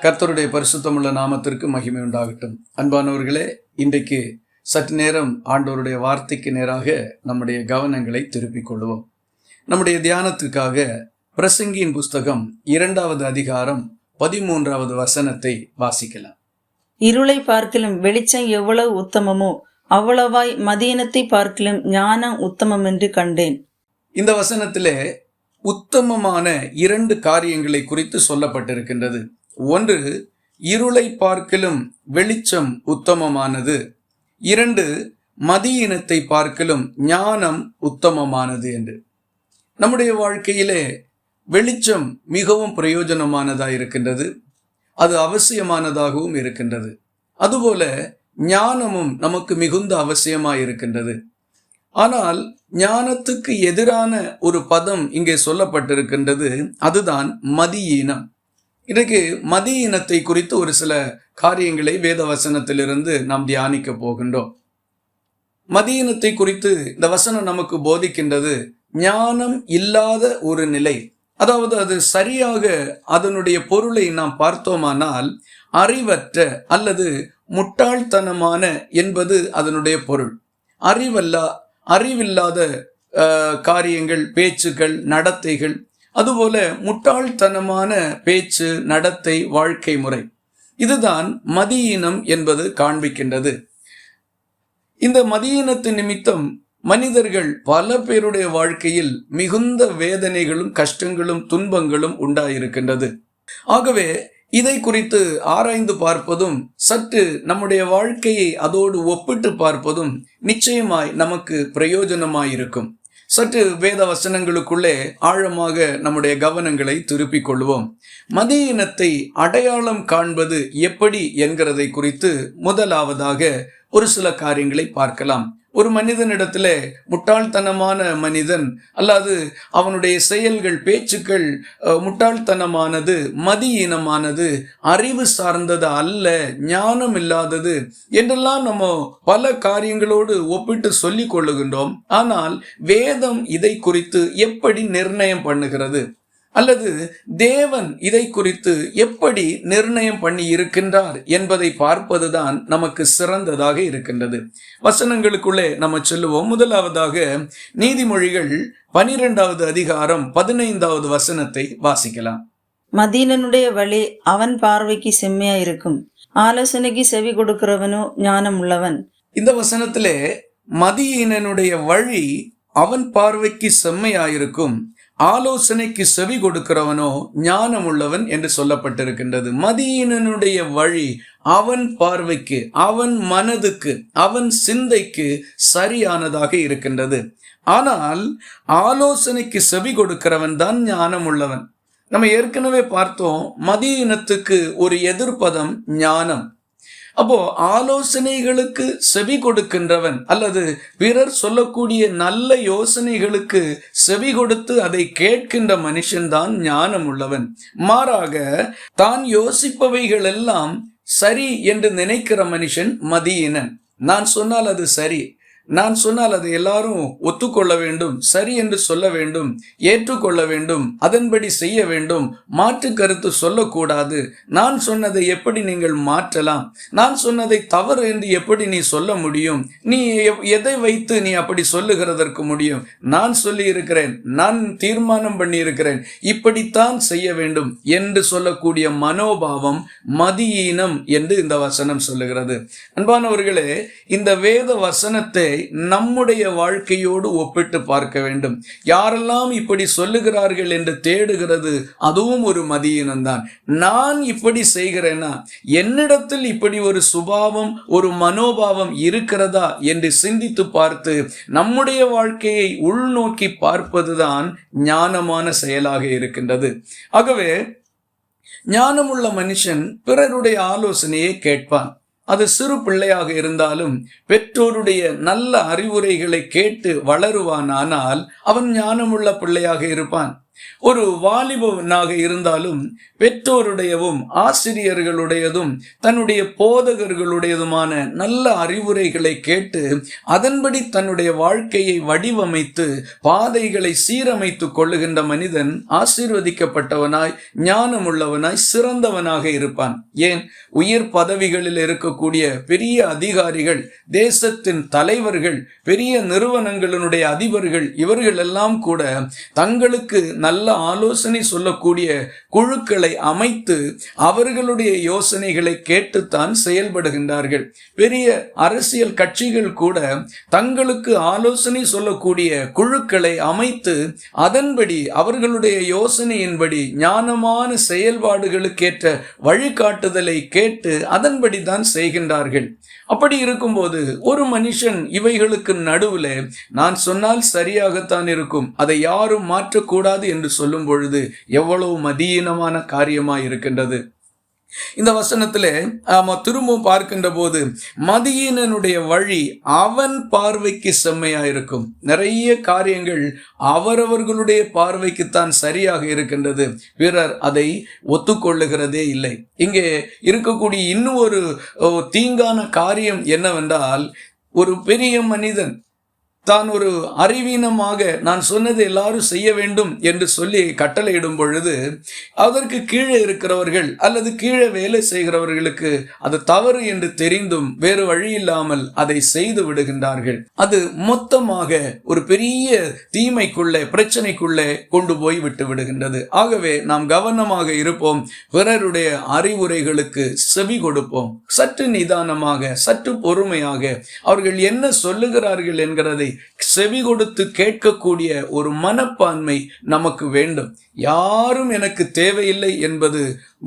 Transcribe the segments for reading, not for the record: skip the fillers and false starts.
கர்த்தருடைய பரிசுத்தமுள்ள நாமத்திற்கு மகிமை உண்டாகட்டும். அன்பானவர்களே, இன்றைக்கு சற்று நேரம் ஆண்டவருடைய வார்த்தைக்கு நேராக நம்முடைய கவனங்களை திருப்பிக் கொள்வோம். நம்முடைய தியானத்துக்காக பிரசங்கியின் புஸ்தகம் 2வது அதிகாரம் 13வது வசனத்தை வாசிக்கலாம். இருளை பார்க்கிலும் வெளிச்சம் எவ்வளவு உத்தமமோ அவ்வளவாய் மதியினத்தை பார்க்கிலும் ஞானம் உத்தமம் என்று கண்டேன். இந்த வசனத்திலே உத்தமமான 2 காரியங்களை குறித்து சொல்லப்பட்டிருக்கின்றது. ஒன்று, இருளை பார்க்கிலும் வெளிச்சம் உத்தமமானது. 2, மதியினத்தை பார்க்கிலும் ஞானம் உத்தமமானது என்று. நம்முடைய வாழ்க்கையிலே வெளிச்சம் மிகவும் பிரயோஜனமானதாக இருக்கின்றது. அது அவசியமானதாகவும் இருக்கின்றது. அதுபோல ஞானமும் நமக்கு மிகுந்த அவசியமாய் இருக்கின்றது. ஆனால் ஞானத்துக்கு எதிரான ஒரு பதம் இங்கே சொல்லப்பட்டிருக்கின்றது. அதுதான் மதியீனம். இன்றைக்கு மதியீனத்தை குறித்து ஒரு சில காரியங்களை வேத வசனத்திலிருந்து நாம் தியானிக்க போகின்றோம். மதியீனத்தை குறித்து இந்த வசனம் நமக்கு போதிக்கின்றது ஞானம் இல்லாத ஒரு நிலை. அதாவது அது சரியாக அதனுடைய பொருளை நாம் பார்த்தோமானால் அறிவற்ற அல்லது முட்டாள்தனமான என்பது அதனுடைய பொருள். அறிவில்லாத காரியங்கள், பேச்சுக்கள், நடத்தைகள், அதுபோல முட்டாள்தனமான பேச்சு, நடத்தை, வாழ்க்கை முறை, இதுதான் மதியீனம் என்பது காண்பிக்கின்றது. இந்த மதியீனத்து நிமித்தம் மனிதர்கள் பல பேருடைய வாழ்க்கையில் மிகுந்த வேதனைகளும் கஷ்டங்களும் துன்பங்களும் உண்டாயிருக்கின்றது. ஆகவே இதை குறித்து ஆராய்ந்து பார்ப்பதும் சற்று நம்முடைய வாழ்க்கையை அதோடு ஒப்பிட்டு பார்ப்பதும் நிச்சயமாய் நமக்கு பிரயோஜனமாயிருக்கும். சற்று வேத வசனங்களுக்குள்ளே ஆழமாக நம்முடைய கவனங்களை திருப்பிக் கொள்வோம். மதியீனத்தை அடையாளம் காண்பது எப்படி என்கிறதை குறித்து முதலாவதாக ஒரு சில காரியங்களை பார்க்கலாம். ஒரு மனிதனிடத்திலே முட்டாள்தனமான மனிதன் அல்லது அவனுடைய செயல்கள், பேச்சுக்கள் முட்டாள்தனமானது, மதியீனமானது, அறிவு சார்ந்தது அல்ல, ஞானம் இல்லாதது என்றெல்லாம் நம்ம பல காரியங்களோடு ஒப்பிட்டு சொல்லிக் கொள்ளுகின்றோம். ஆனால் வேதம் இதை குறித்து எப்படி நிர்ணயம் பண்ணுகிறது அல்லது தேவன் இதை குறித்து எப்படி நிர்ணயம் பண்ணி இருக்கின்றார் என்பதை பார்ப்பதுதான் நமக்கு சிறந்ததாக இருக்கின்றது. வசனங்களுக்குள்ளே நம்ம சொல்லுவோம். முதலாவதாக நீதிமொழிகள் 12வது அதிகாரம் 15வது வசனத்தை வாசிக்கலாம். மதியீனனுடைய வழி அவன் பார்வைக்கு செம்மையா இருக்கும், ஆலோசனைக்கு செவி கொடுக்கிறவனோ ஞானம் உள்ளவன். இந்த வசனத்திலே மதியீனனுடைய வழி அவன் பார்வைக்கு செம்மையாயிருக்கும், ஆலோசனைக்கு செவி கொடுக்கிறவனோ ஞானம் உள்ளவன் என்று சொல்லப்பட்டிருக்கின்றது. மதியீனனுடைய வழி அவன் பார்வைக்கு, அவன் மனதுக்கு, அவன் சிந்தைக்கு சரியானதாக இருக்கின்றது. ஆனால் ஆலோசனைக்கு செவி கொடுக்கிறவன் தான் ஞானம் உள்ளவன். நம்ம ஏற்கனவே பார்த்தோம், மதியீனத்துக்கு ஒரு எதிர்ப்பதம் ஞானம். அப்போ ஆலோசனைகளுக்கு செவி கொடுக்கின்றவன் அல்லது பிறர் சொல்லக்கூடிய நல்ல யோசனைகளுக்கு செவி கொடுத்து அதை கேட்கின்ற மனுஷன்தான் ஞானம் உள்ளவன். மாறாக தான் யோசிப்பவைகள் எல்லாம் சரி என்று நினைக்கிற மனுஷன் மதியீனன். நான் சொன்னால் அது சரி, நான் சொன்னால் அதை எல்லாரும் ஒத்துக்கொள்ள வேண்டும், சரி என்று சொல்ல வேண்டும், ஏற்றுக்கொள்ள வேண்டும், அதன்படி செய்ய வேண்டும், மாற்று கருத்து சொல்லக்கூடாது, நான் சொன்னதை எப்படி நீங்கள் மாற்றலாம், நான் சொன்னதை தவறு என்று எப்படி நீ சொல்ல முடியும், நீ எதை வைத்து நீ அப்படி சொல்லுகிறதற்கு முடியும், நான் சொல்லி இருக்கிறேன், நான் தீர்மானம் பண்ணி இருக்கிறேன், இப்படித்தான் செய்ய வேண்டும் என்று சொல்லக்கூடிய மனோபாவம் மதியீனம் என்று இந்த வசனம் சொல்லுகிறது. அன்பானவர்களே, இந்த வேத வசனத்தை நம்முடைய வாழ்க்கையோடு ஒப்பிட்டு பார்க்க வேண்டும். யாரெல்லாம் இப்படி சொல்லுகிறார்கள் என்று தேடுகிறது அதுவும் ஒரு மதியீனம்தான். நான் இப்படி செய்கிறேனா, என்னிடத்தில் இப்படி ஒரு சுபாவம், ஒரு மனோபாவம் இருக்கிறதா என்று சிந்தித்து பார்த்து நம்முடைய வாழ்க்கையை உள்நோக்கி பார்ப்பதுதான் ஞானமான செயலாக இருக்கின்றது. ஆகவே ஞானமுள்ள மனுஷன் பிறருடைய ஆலோசனையை கேட்பான். அது சிறு பிள்ளையாக இருந்தாலும் பெற்றோருடைய நல்ல அறிவுரைகளை கேட்டு வளருவானால் அவன் ஞானமுள்ள பிள்ளையாக இருப்பான். ஒரு வாலிபனாக இருந்தாலும் பெற்றோருடையவும் ஆசிரியர்களுடையதும் தன்னுடைய போதகர்களுடையதுமான நல்ல அறிவுரைகளை கேட்டு அதன்படி தன்னுடைய வாழ்க்கையை வடிவமைத்து பாதைகளை சீரமைத்து கொள்ளுகின்ற மனிதன் ஆசீர்வதிக்கப்பட்டவனாய் ஞானமுள்ளவனாய் சிறந்தவனாக இருப்பான். ஏன்? உயர் பதவிகளில் இருக்கக்கூடிய பெரிய அதிகாரிகள், தேசத்தின் தலைவர்கள், பெரிய நிறுவனங்களினுடைய அதிபர்கள், இவர்கள் எல்லாம் கூட தங்களுக்கு நல்ல ஆலோசனை சொல்லக்கூடிய குழுக்களை அமைத்து அவர்களுடைய யோசனைகளை கேட்டுத்தான் செயல்படுகின்றார்கள். பெரிய அரசியல் கட்சிகள் கூட தங்களுக்கு ஆலோசனை சொல்லக்கூடிய குழுக்களை அமைத்து அதன்படி அவர்களுடைய யோசனையின்படி ஞானமான செயல்பாடுகளுக்கேற்ற வழிகாட்டுதலை கேட்டு அதன்படி தான் செய்கின்றார்கள். அப்படி இருக்கும்போது ஒரு மனுஷன் இவைகளுக்கு நடுவில் நான் சொன்னால் சரியாகத்தான் இருக்கும், அதை யாரும் மாற்றக்கூடாது என்று சொல்லும் பொழுது எவ்வளவு மதியீனமான காரியமாய் இருக்கின்றது. இந்த வசனத்திலே திரும்பவும் பார்க்கின்ற போது மதியீனனுடைய வழி அவன் பார்வைக்கு செம்மையாயிருக்கும். நிறைய காரியங்கள் அவரவர்களுடைய பார்வைக்குத்தான் சரியாக இருக்கின்றது, பிறர் அதை ஒத்துக்கொள்ளுகிறதே இல்லை. இங்கே இருக்கக்கூடிய இன்னும் ஒரு தீங்கான காரியம் என்னவென்றால், ஒரு பெரிய மனிதன் தான் ஒரு அறிவீனமாக நான் சொன்னது எல்லாரும் செய்ய வேண்டும் என்று சொல்லி கட்டளையிடும் பொழுது அதற்கு கீழே இருக்கிறவர்கள் அல்லது கீழே வேலை செய்கிறவர்களுக்கு அது தவறு என்று தெரிந்தும் வேறு வழி இல்லாமல் அதை செய்து விடுகின்றார்கள். அது மொத்தமாக ஒரு பெரிய தீமைக்குள்ளே பிரச்சனைக்குள்ளே கொண்டு போய் விட்டு விடுகின்றது. ஆகவே நாம் கவனமாக இருப்போம், பிறருடைய அறிவுரைகளுக்கு செவி கொடுப்போம், சற்று நிதானமாக சற்று பொறுமையாக அவர்கள் என்ன சொல்லுகிறார்கள் என்கிறதை செவி கொடுத்து கேட்கக்கூடிய ஒரு மனப்பான்மை நமக்கு வேண்டும். யாரும் எனக்கு தேவையில்லை என்பது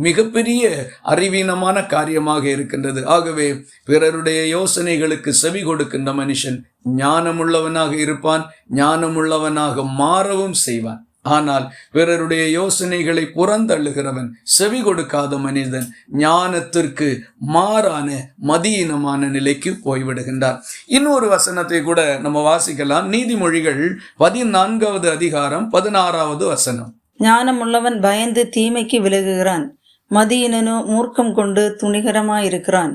மிகப்பெரிய அறிவீனமான காரியமாக இருக்கின்றது. ஆகவே பிறருடைய யோசனைகளுக்கு செவி கொடுக்கின்ற மனுஷன் ஞானமுள்ளவனாக இருப்பான், ஞானமுள்ளவனாக மாறவும் செய்வான். ஆனால் பிறருடைய யோசனைகளை புறந்தள்ளுகிறவன், செவி கொடுக்காத மனிதன் ஞானத்திற்கு மாறான மதியீனமான நிலைக்கு போய்விடுகின்றார். இன்னொரு வசனத்தை கூட நம்ம வாசிக்கலாம். நீதிமொழிகள் 14வது அதிகாரம் 16வது வசனம். ஞானமுள்ளவன் பயந்து தீமைக்கு விலகுகிறான், மதியீனனோ மூர்க்கம் கொண்டு துணிகரமாயிருக்கிறான்.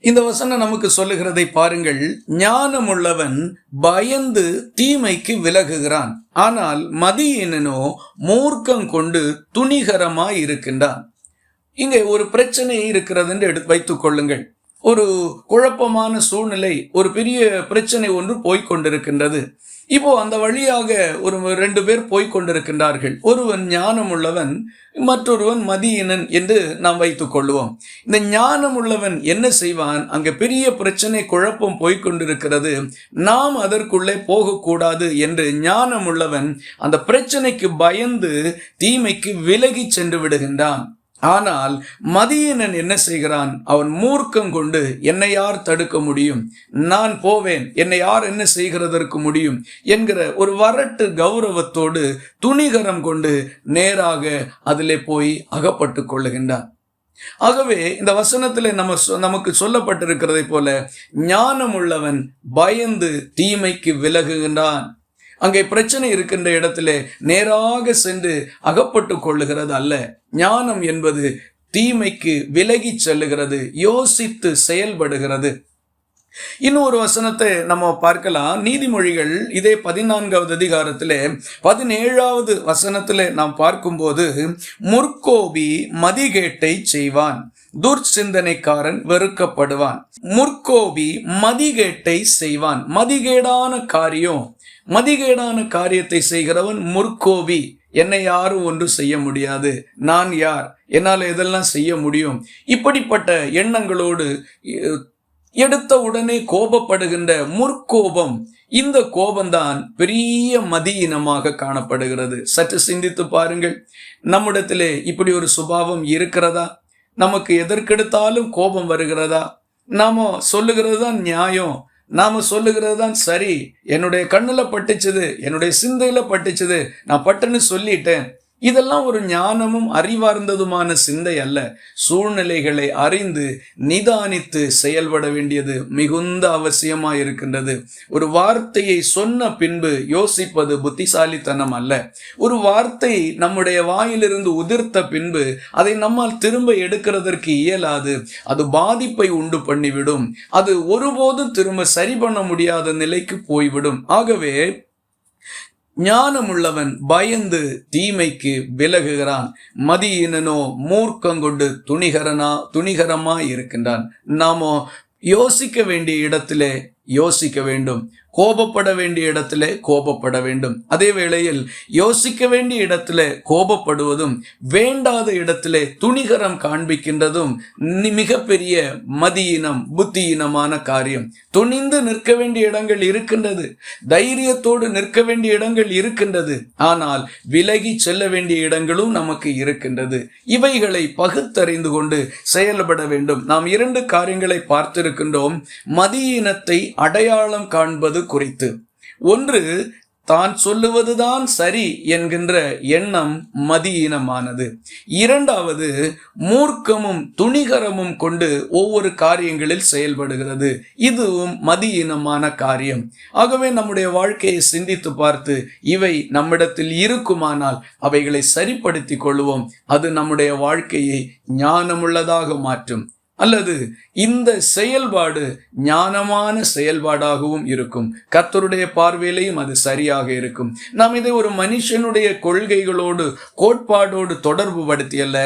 இந்த வசனம் நமக்கு சொல்லுகிறதை பாருங்கள். ஞானமுள்ளவன் பயந்து தீமைக்கு விலகுகிறான், ஆனால் மதியீனனோ மூர்க்கம் கொண்டு துணிகரமாய் இருக்கின்றான். இங்கே ஒரு பிரச்சனை இருக்கிறது என்று வைத்துக் கொள்ளுங்கள். ஒரு குழப்பமான சூழ்நிலை, ஒரு பெரிய பிரச்சனை ஒன்று போய்கொண்டிருக்கின்றது. இப்போ அந்த வழியாக ஒரு 2 பேர் போய்கொண்டிருக்கின்றார்கள். ஒருவன் ஞானமுள்ளவன், மற்றொருவன் மதியீனன் என்று நாம் வைத்துக் கொள்வோம். இந்த ஞானமுள்ளவன் என்ன செய்வான்? அங்கே பெரிய பிரச்சனை குழப்பம் போய்கொண்டிருக்கிறது, நாம் அதற்குள்ளே போகக்கூடாது என்று ஞானமுள்ளவன் அந்த பிரச்சனைக்கு பயந்து தீமைக்கு விலகி சென்று விடுகின்றான். ஆனால் மதியீனன் என்ன செய்கிறான்? அவன் மூர்க்கம் கொண்டு என்னை யார் தடுக்க முடியும், நான் போவேன், என்னை யார் என்ன செய்கிறதற்கு முடியும் என்கிற ஒரு வரட்டு கௌரவத்தோடு துணிகரம் கொண்டு நேராக அதிலே போய் அகப்பட்டு கொள்ளுகின்றான். ஆகவே இந்த வசனத்தில் நமக்கு சொல்லப்பட்டிருக்கிறதை போல ஞானமுள்ளவன் பயந்து தீமைக்கு விலகுகின்றான். அங்கே பிரச்சனை இருக்கின்ற இடத்திலே நேராக சென்று அகப்பட்டு கொள்ளுகிறது அல்ல. ஞானம் என்பது தீமைக்கு விலகி செல்லுகிறது, யோசித்து செயல்படுகிறது. இன்னொரு வசனத்தை நம்ம பார்க்கலாம். நீதிமொழிகள் இதே 14வது அதிகாரத்திலே 17வது வசனத்திலே நாம் பார்க்கும்போது, முற்கோபி மதிகேட்டை செய்வான், துர்சிந்தனைக்காரன் வெறுக்கப்படுவான். முற்கோபி மதிகேட்டை செய்வான். மதிகேடான காரியத்தை செய்கிறவன் முற்கோபி. என்னை யாரும் ஒன்று செய்ய முடியாது, நான் யார், என்னால் எதெல்லாம் செய்ய முடியும், இப்படிப்பட்ட எண்ணங்களோடு எடுத்த உடனே கோபப்படுகின்ற முற்கோபம், இந்த கோபம்தான் பெரிய மதியீனமாக காணப்படுகிறது. சற்று சிந்தித்து பாருங்கள், நம்மிடத்திலே இப்படி ஒரு சுபாவம் இருக்கிறதா? நமக்கு எதற்கெடுத்தாலும் கோபம் வருகிறதா? நாம சொல்லுகிறது தான் நியாயம், நாம சொல்லுகிறது தான் சரி, என்னுடைய கண்ணுல பட்டுச்சுது, என்னுடைய சிந்தையில பட்டுச்சுது, நான் பட்டுன்னு சொல்லிட்டேன், இதெல்லாம் ஒரு ஞானமும் அறிவார்ந்ததுமான சிந்தை அல்ல. சூழ்நிலைகளை அறிந்து நிதானித்து செயல்பட வேண்டியது மிகுந்த அவசியமாயிருக்கின்றது. ஒரு வார்த்தையை சொன்ன பின்பு யோசிப்பது புத்திசாலித்தனம் அல்ல. ஒரு வார்த்தை நம்முடைய வாயிலிருந்து உதிர்த்த பின்பு அதை நம்மால் திரும்ப எடுக்கிறதற்கு இயலாது. அது பாதிப்பை உண்டு பண்ணிவிடும். அது ஒருபோதும் திரும்ப சரி பண்ண முடியாத நிலைக்கு போய்விடும். ஆகவே ஞானமுள்ளவன் பயந்து தீமைக்கு விலகுகிறான். மதியினனோ மூர்க்கங்கொண்டு துணிகரமாய் இருக்கின்றான். நாமோ யோசிக்க வேண்டிய இடத்திலே யோசிக்க வேண்டும், கோபப்பட வேண்டிய இடத்திலே கோபப்பட வேண்டும். அதே வேளையில் யோசிக்க வேண்டிய இடத்திலே கோபப்படுவதும் வேண்டாத இடத்திலே துணிகரம் காண்பிக்கின்றதும் மிகப்பெரிய மதியினம், புத்தியினமான காரியம். துணிந்து நிற்க வேண்டிய இடங்கள் இருக்கின்றது, தைரியத்தோடு நிற்க வேண்டிய இடங்கள் இருக்கின்றது. ஆனால் விலகி செல்ல வேண்டிய இடங்களும் நமக்கு இருக்கின்றது. இவைகளை பகுத்தறிந்து கொண்டு செயல்பட வேண்டும். நாம் 2 காரியங்களை பார்த்திருக்கின்றோம் மதியினத்தை அடையாளம் காண்பது குறித்து. ஒன்று, தான் சொல்லுவதுதான் சரி என்கின்ற எண்ணம் மதியீனமானது. இரண்டாவது, மூர்க்கமும் துணிகரமும் கொண்டு ஒவ்வொரு காரியங்களில் செயல்படுகிறது. இதுவும் மதியீனமான காரியம். ஆகவே நம்முடைய வாழ்க்கையை சிந்தித்து பார்த்து இவை நம்மிடத்தில் இருக்குமானால் அவைகளை சரிப்படுத்திக் கொள்வோம். அது நம்முடைய வாழ்க்கையை ஞானமுள்ளதாக மாற்றும். அல்லது இந்த செயல்பாடு ஞானமான செயல்பாடாகவும் இருக்கும். கர்த்தருடைய பார்வையிலையும் அது சரியாக இருக்கும். நாம் இதை ஒரு மனுஷனுடைய கொள்கைகளோடு கோட்பாடோடு தொடர்பு படுத்தியல்ல,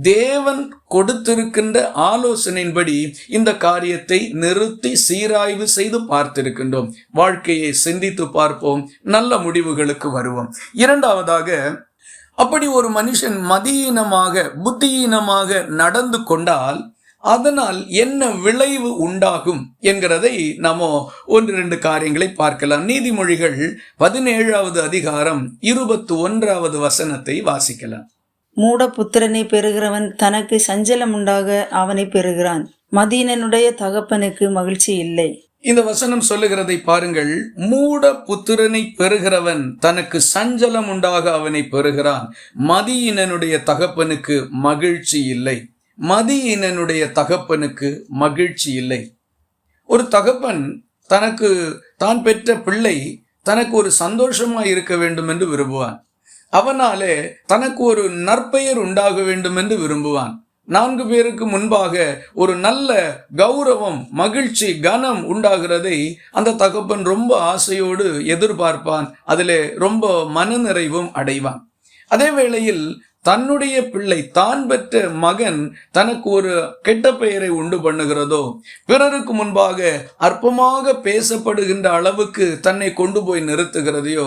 தேவன் கொடுத்திருக்கின்ற ஆலோசனையின்படி இந்த காரியத்தை நிறுத்தி சீராய்வு செய்து பார்த்திருக்கின்றோம். வாழ்க்கையை சிந்தித்து பார்ப்போம், நல்ல முடிவுகளுக்கு வருவோம். இரண்டாவதாக, அப்படி ஒரு மனுஷன் மதியீனமாக புத்தியீனமாக நடந்து கொண்டால் அதனால் என்ன விளைவு உண்டாகும் என்கிறதை நாம 1-2 காரியங்களை பார்க்கலாம். நீதிமொழிகள் 17வது அதிகாரம் 21வது வசனத்தை வாசிக்கலாம். மூட புத்திரனை பெறுகிறவன் தனக்கு சஞ்சலம் உண்டாக அவனை பெறுகிறான், மதியீனனுடைய தகப்பனுக்கு மகிழ்ச்சி இல்லை. இந்த வசனம் சொல்லுகிறதை பாருங்கள். மூட புத்திரனை பெறுகிறவன் தனக்கு சஞ்சலம் உண்டாக அவனை பெறுகிறான், மதியீனனுடைய தகப்பனுக்கு மகிழ்ச்சி இல்லை. மதியீனனுடைய தகப்பனுக்கு மகிழ்ச்சி இல்லை. ஒரு தகப்பன் தான் பெற்ற பிள்ளை தனக்கு ஒரு சந்தோஷமாய் இருக்க வேண்டும் என்று விரும்புவான். அவனாலே தனக்கு ஒரு நற்பெயர் உண்டாக வேண்டும் என்று விரும்புவான். 4 பேருக்கு முன்பாக ஒரு நல்ல கௌரவம், மகிழ்ச்சி, கனம் உண்டாகிறதை அந்த தகப்பன் ரொம்ப ஆசையோடு எதிர்பார்ப்பான். அதிலே ரொம்ப மனநிறைவும் அடைவான். அதே வேளையில் தன்னுடைய பிள்ளை, தான் பெற்ற மகன் தனக்கு ஒரு கெட்ட பெயரை உண்டு பண்ணுகிறதோ, பிறருக்கு முன்பாக அற்பமாக பேசப்படுகின்ற அளவுக்கு தன்னை கொண்டு போய் நிறுத்துகிறதையோ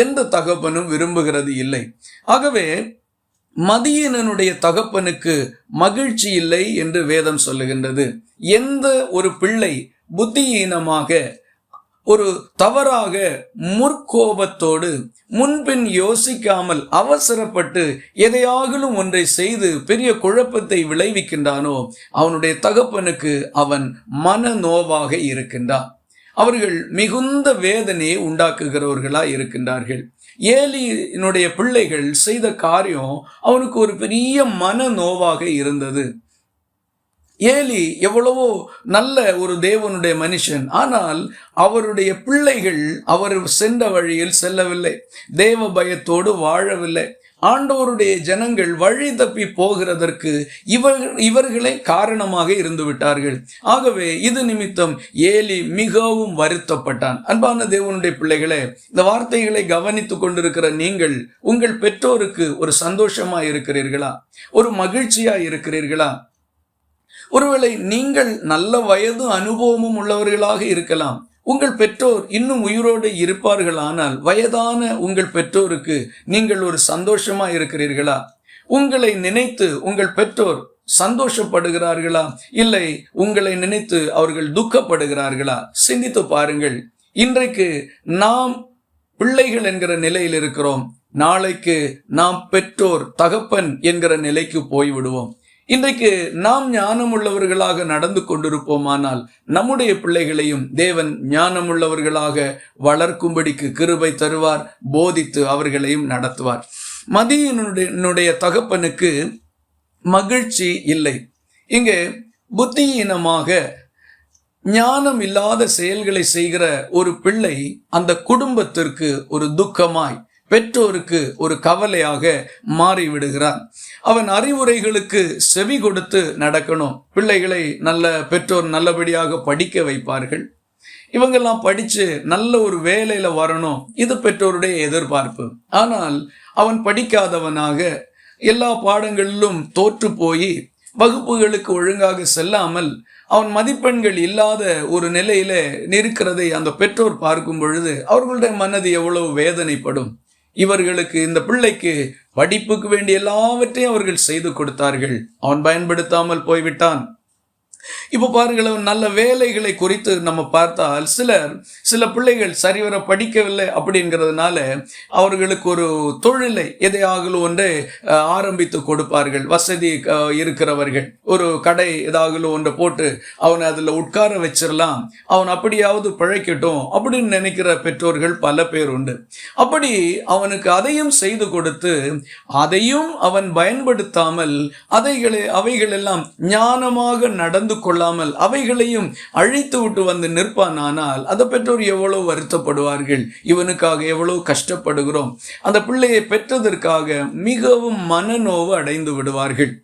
எந்த தகப்பனும் விரும்புகிறது இல்லை. ஆகவே மதியீனனுடைய தகப்பனுக்கு மகிழ்ச்சி இல்லை என்று வேதம் சொல்லுகின்றது. எந்த ஒரு பிள்ளை புத்தியீனமாக, ஒரு தவறாக, முற்கோபத்தோடு, முன்பின் யோசிக்காமல் அவசரப்பட்டு எதையாகிலும் ஒன்றை செய்து பெரிய குழப்பத்தை விளைவிக்கின்றானோ அவனுடைய தகப்பனுக்கு அவன் மனநோவாக இருக்கின்றான். அவர்கள் மிகுந்த வேதனையை உண்டாக்குகிறவர்களாய் இருக்கின்றார்கள். ஏலியினுடைய பிள்ளைகள் செய்த காரியம் அவனுக்கு ஒரு பெரிய மனநோவாக இருந்தது. ஏலி எவ்வளவோ நல்ல ஒரு தேவனுடைய மனுஷன், ஆனால் அவருடைய பிள்ளைகள் அவர் சென்ற வழியில் செல்லவில்லை, தேவ பயத்தோடு வாழவில்லை. ஆண்டவருடைய ஜனங்கள் வழி தப்பி போகிறதற்கு இவர்களே காரணமாக இருந்து விட்டார்கள். ஆகவே இது நிமித்தம் ஏலி மிகவும் வருத்தப்பட்டான். அன்பான தேவனுடைய பிள்ளைகளே, இந்த வார்த்தைகளை கவனித்துக் கொண்டிருக்கிற நீங்கள் உங்கள் பெற்றோருக்கு ஒரு சந்தோஷமா இருக்கிறீர்களா? ஒரு மகிழ்ச்சியா இருக்கிறீர்களா? ஒருவேளை நீங்கள் நல்ல வயது அனுபவமும் உள்ளவர்களாக இருக்கலாம். உங்கள் பெற்றோர் இன்னும் உயிரோடு இருப்பார்கள். ஆனால் வயதான உங்கள் பெற்றோருக்கு நீங்கள் ஒரு சந்தோஷமா இருக்கிறீர்களா? உங்களை நினைத்து உங்கள் பெற்றோர் சந்தோஷப்படுகிறார்களா? இல்லை உங்களை நினைத்து அவர்கள் துக்கப்படுகிறார்களா? சிந்தித்து பாருங்கள். இன்றைக்கு நாம் பிள்ளைகள் என்கிற நிலையில் இருக்கிறோம். நாளைக்கு நாம் பெற்றோர், தகப்பன் என்கிற நிலைக்கு போய்விடுவோம். இன்றைக்கு நாம் ஞானமுள்ளவர்களாக நடந்து கொண்டிருப்போமானால் நம்முடைய பிள்ளைகளையும் தேவன் ஞானமுள்ளவர்களாக வளர்க்கும்படிக்கு கிருபை தருவார், போதித்து அவர்களையும் நடத்துவார். மதியினுடைய தகப்பனுக்கு மகிழ்ச்சி இல்லை. இங்கே புத்தியீனமாக ஞானம் இல்லாத செயல்களை செய்கிற ஒரு பிள்ளை அந்த குடும்பத்திற்கு ஒரு துக்கமாய், பெற்றோருக்கு ஒரு கவலையாக மாறிவிடுகிறான். அவன் அறிவுரைகளுக்கு செவி கொடுத்து நடக்கணும். பிள்ளைகளை பெற்றோர் நல்லபடியாக படிக்க வைப்பார்கள். இவங்கெல்லாம் படிச்சு நல்ல ஒரு வேலையில வரணும், இது பெற்றோருடைய எதிர்பார்ப்பு. ஆனால் அவன் படிக்காதவனாக எல்லா பாடங்களிலும் தோற்று போய் வகுப்புகளுக்கு ஒழுங்காக செல்லாமல் அவன் மதிப்பெண்கள் இல்லாத ஒரு நிலையில இருக்கிறதை அந்த பெற்றோர் பார்க்கும் பொழுது அவர்களுடைய மனது எவ்வளவு வேதனைப்படும். இவர்களுக்கு, இந்த பிள்ளைக்கு படிப்புக்கு வேண்டிய எல்லாவற்றையும் அவர்கள் செய்து கொடுத்தார்கள், அவன் பயன்படுத்தாமல் போய்விட்டான். இப்போ பாருங்கள், நல்ல வேலைகளை குறித்து நம்ம பார்த்தால் சில பிள்ளைகள் சரிவர படிக்கவில்லை அப்படிங்கிறதுனால அவர்களுக்கு ஒரு தொழிலை எதையாகலும் ஒன்றை ஆரம்பித்து கொடுப்பார்கள். வசதி இருக்கிறவர்கள் ஒரு கடை ஏதாகலும் ஒன்றை போட்டு அவனை அதில் உட்கார வச்சிடலாம், அவன் அப்படியாவது பிழைக்கட்டும் அப்படின்னு நினைக்கிற பெற்றோர்கள் பல பேர் உண்டு. அப்படி அவனுக்கு அதையும் செய்து கொடுத்து அதையும் அவன் பயன்படுத்தாமல் அவைகளெல்லாம் ஞானமாக நடந்து கொள்ளாமல் அவைகளையும் அழித்து விட்டு வந்து நிற்பானால் அந்த பெற்றோர் எவ்வளவு வருத்தப்படுவார்கள். இவனுக்காக எவ்வளவு கஷ்டப்படுகிறோம், அந்த பிள்ளையை பெற்றதற்காக மிகவும் மனநோவு அடைந்து விடுவார்கள்.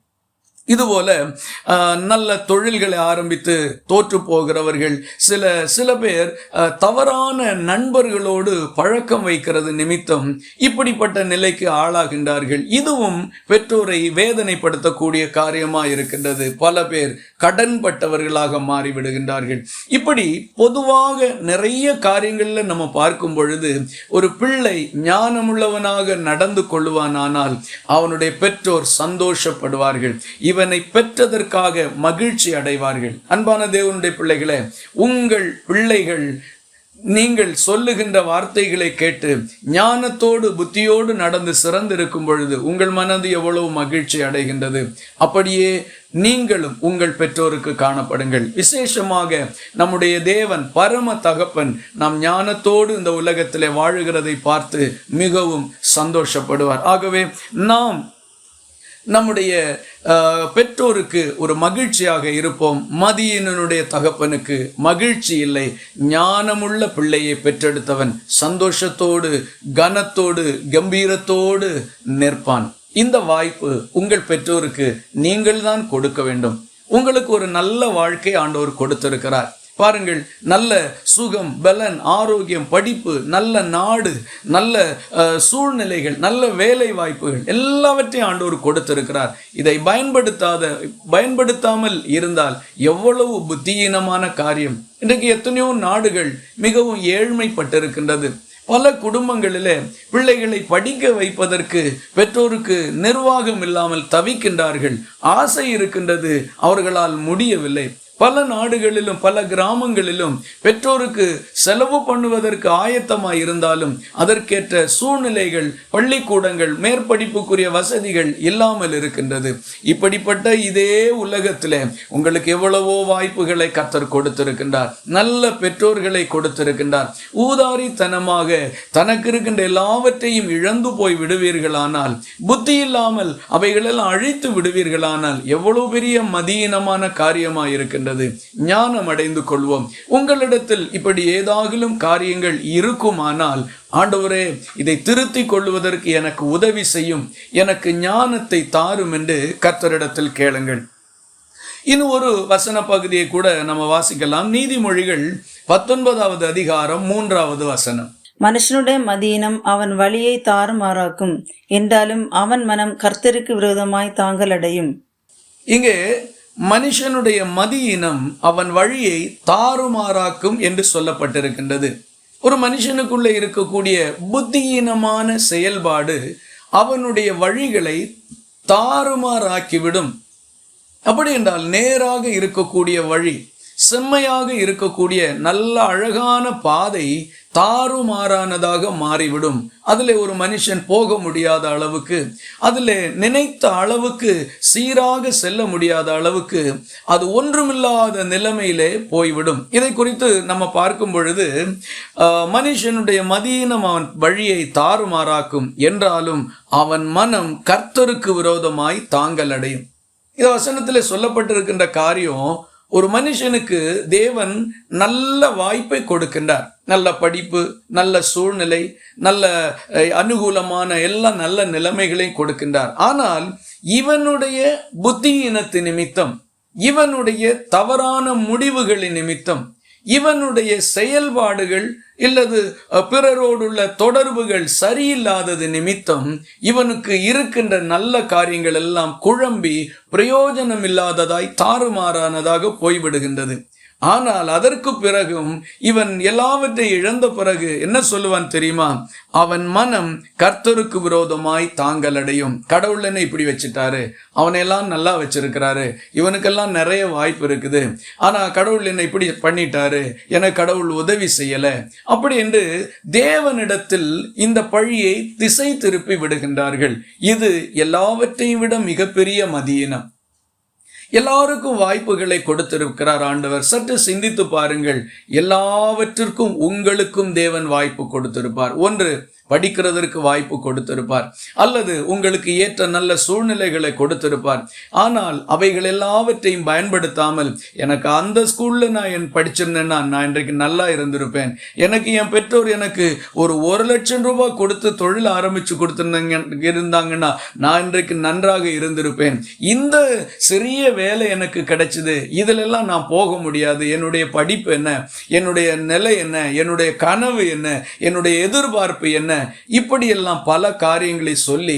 இதுபோல நல்ல தொழில்களை ஆரம்பித்து தோற்று போகிறவர்கள், சில பேர் தவறான நண்பர்களோடு பழக்கம் வைக்கிறது நிமித்தம் இப்படிப்பட்ட நிலைக்கு ஆளாகின்றார்கள். இதுவும் பெற்றோரை வேதனைப்படுத்தக்கூடிய காரியமாக இருக்கின்றது. பல பேர் கடன்பட்டவர்களாக மாறிவிடுகின்றார்கள். இப்படி பொதுவாக நிறைய காரியங்களில் நம்ம பார்க்கும் பொழுது ஒரு பிள்ளை ஞானமுள்ளவனாக நடந்து கொள்ளுவானால் அவனுடைய பெற்றோர் சந்தோஷப்படுவார்கள், இவனை பெற்றதற்காக மகிழ்ச்சி அடைவார்கள். அன்பான தேவனுடைய பிள்ளைகளே, உங்கள் பிள்ளைகள் நீங்கள் சொல்லுகின்ற வார்த்தைகளை கேட்டு ஞானத்தோடு புத்தியோடு நடந்து சிறந்திருக்கும் பொழுது உங்கள் மனது எவ்வளவு மகிழ்ச்சி அடைகின்றது. அப்படியே நீங்களும் உங்கள் பெற்றோருக்கு காணப்படுங்கள். விசேஷமாக நம்முடைய தேவன் பரம தகப்பன் நாம் ஞானத்தோடு இந்த உலகத்திலே வாழுகிறதை பார்த்து மிகவும் சந்தோஷப்படுவார். ஆகவே நாம் நம்முடைய பெற்றோருக்கு ஒரு மகிழ்ச்சியாக இருப்போம். மதியினுடைய தகப்பனுக்கு மகிழ்ச்சி இல்லை. ஞானமுள்ள பிள்ளையை பெற்றெடுத்தவன் சந்தோஷத்தோடு, கனத்தோடு, கம்பீரத்தோடு நிற்பான். இந்த வாய்ப்பு உங்கள் பெற்றோருக்கு நீங்கள் தான் கொடுக்க வேண்டும். உங்களுக்கு ஒரு நல்ல வாழ்க்கை ஆண்டவர் கொடுத்திருக்கிறார். பாருங்கள், நல்ல சுகம், பலன், ஆரோக்கியம், படிப்பு, நல்ல நாடு, நல்ல சூழ்நிலைகள், நல்ல வேலை வாய்ப்புகள் எல்லாவற்றையும் ஆண்டவர் கொடுத்திருக்கிறார். இதை பயன்படுத்தாமல் இருந்தால் எவ்வளவு புத்தியீனமான காரியம். இன்றைக்கு எத்தனையோ நாடுகள் மிகவும் ஏழ்மைப்பட்டிருக்கின்றது. பல குடும்பங்களிலே பிள்ளைகளை படிக்க வைப்பதற்கு பெற்றோருக்கு நிர்வாகம் இல்லாமல் தவிக்கின்றார்கள். ஆசை இருக்கின்றது, அவர்களால் முடியவில்லை. பல நாடுகளிலும் பல கிராமங்களிலும் பெற்றோருக்கு செலவு பண்ணுவதற்கு ஆயத்தமாய் இருந்தாலும் அதற்கேற்ற சூழ்நிலைகள், பள்ளிக்கூடங்கள், மேற்படிப்புக்குரிய வசதிகள் இல்லாமல் இருக்கின்றது. இப்படிப்பட்ட இதே உலகத்தில் உங்களுக்கு எவ்வளவோ வாய்ப்புகளை கர்த்தர் கொடுத்திருக்கின்றார். நல்ல பெற்றோர்களை கொடுத்திருக்கின்றார். ஊதாரித்தனமாக தனக்கு இருக்கின்ற எல்லாவற்றையும் இழந்து போய் விடுவீர்களானால், புத்தி இல்லாமல் அவைகளெல்லாம் அழித்து விடுவீர்களானால் எவ்வளவு பெரிய மதியீனமான காரியமாய் இருக்கின்றது. ஞானம் அடைந்து கொள்வோம். உங்களிடத்தில் இப்படி ஏதாகிலும் காரியங்கள் இருக்குமானால், ஆண்டவரே இதை திருத்திக் கொள்வதற்கு எனக்கு உதவி செய்யும், எனக்கு ஞானத்தை தாரும் என்று கர்த்தரிடத்தில் கேளுங்கள். இன்னும் ஒரு வசன பகுதியை கூட நம்ம வாசிக்கலாம். நீதிமொழிகள் 19வது அதிகாரம் 3வது வசனம். மனுஷனுடைய மதியினம் அவன் வழியை தாறுமாறாக்கும், என்றாலும் அவன் மனம் கர்த்தருக்கு விரோதமாய் தாங்கலடையும். இங்கே மனுஷனுடைய மதியினம் அவன் வழியை தாறுமாறாக்கும் என்று சொல்லப்பட்டிருக்கின்றது. ஒரு மனுஷனுக்குள்ளே இருக்கக்கூடிய புத்தியீனமான செயல்பாடு அவனுடைய வழிகளை தாறுமாறாக்கிவிடும். அப்படி என்றால் நேராக இருக்கக்கூடிய வழி, செம்மையாக இருக்கக்கூடிய நல்ல அழகான பாதை தாறுமாறானதாக மாறிவிடும். அதில் ஒரு மனுஷன் போக முடியாத அளவுக்கு, அதில் நினைத்த அளவுக்கு சீராக செல்ல முடியாத அளவுக்கு அது ஒன்றுமில்லாத நிலைமையிலே போய்விடும். இதை குறித்து நம்ம பார்க்கும் பொழுது மனுஷனுடைய மதீனம் அவன் வழியை தாறுமாறாக்கும், என்றாலும் அவன் மனம் கர்த்தருக்கு விரோதமாய் தாங்கல் அடையும். இந்த வசனத்தில் சொல்லப்பட்டிருக்கின்ற காரியம், ஒரு மனுஷனுக்கு தேவன் நல்ல வாய்ப்பை கொடுக்கின்றார். நல்ல படிப்பு, நல்ல சூழ்நிலை, நல்ல அனுகூலமான எல்லா நல்ல நிலைமைகளையும் கொடுக்கின்றார். ஆனால் இவனுடைய புத்தியினத்து நிமித்தம், இவனுடைய தவறான முடிவுகளின் நிமித்தம், இவனுடைய செயல்பாடுகள் இல்லது பிறரோடுள்ள தொடர்புகள் சரியில்லாதது நிமித்தம் இவனுக்கு இருக்கின்ற நல்ல காரியங்கள் எல்லாம் குழம்பி பிரயோஜனம் இல்லாததாய் தாறுமாறானதாக போய்விடுகின்றது. ஆனால் அதற்கு பிறகும் இவன் எல்லாவற்றையும் இழந்த பிறகு என்ன சொல்லுவான் தெரியுமா? அவன் மனம் கர்த்தருக்கு விரோதமாய் தாங்கல் அடையும். கடவுள் என்ன இப்படி வச்சுட்டாரு, அவனையெல்லாம் நல்லா வச்சிருக்கிறாரு, இவனுக்கெல்லாம் நிறைய வாய்ப்பு இருக்குது, ஆனா கடவுள் என்ன இப்படி பண்ணிட்டாரு, எனக்கு கடவுள் உதவி செய்யல, அப்படி என்று தேவனிடத்தில் இந்த பழியை திசை திருப்பி விடுகின்றார்கள். இது எல்லாவற்றையும் விட மிகப்பெரிய மதியினம். எல்லாருக்கும் வாய்ப்புகளை கொடுத்திருக்கிறார் ஆண்டவர். சற்று சிந்தித்து பாருங்கள். எல்லாவற்றிற்கும் உங்களுக்கும் தேவன் வாய்ப்பு கொடுத்திருப்பார். ஒன்று, படிக்கிறதற்கு வாய்ப்பு கொடுத்திருப்பார், அல்லது உங்களுக்கு ஏற்ற நல்ல சூழ்நிலைகளை கொடுத்திருப்பார். ஆனால் அவைகள் எல்லாவற்றையும் பயன்படுத்தாமல், எனக்கு அந்த ஸ்கூல்ல நான் படிச்சிருந்தேன்னா நான் இன்றைக்கு நல்லா இருந்திருப்பேன், எனக்கு என் பெற்றோர் எனக்கு ஒரு 1,00,000 ரூபாய் கொடுத்து தொழில் ஆரம்பிச்சு இருந்தாங்கன்னா நான் இன்றைக்கு நன்றாக இருந்திருப்பேன், இந்த சிறிய வேலை எனக்கு கிடைச்சது, இதிலெல்லாம் நான் போக முடியாது, என்னுடைய படிப்பு என்ன, என்னுடைய நிலை என்ன, என்னுடைய கனவு என்ன, என்னுடைய எதிர்பார்ப்பு என்ன, இப்படியெல்லாம் பல காரியங்களை சொல்லி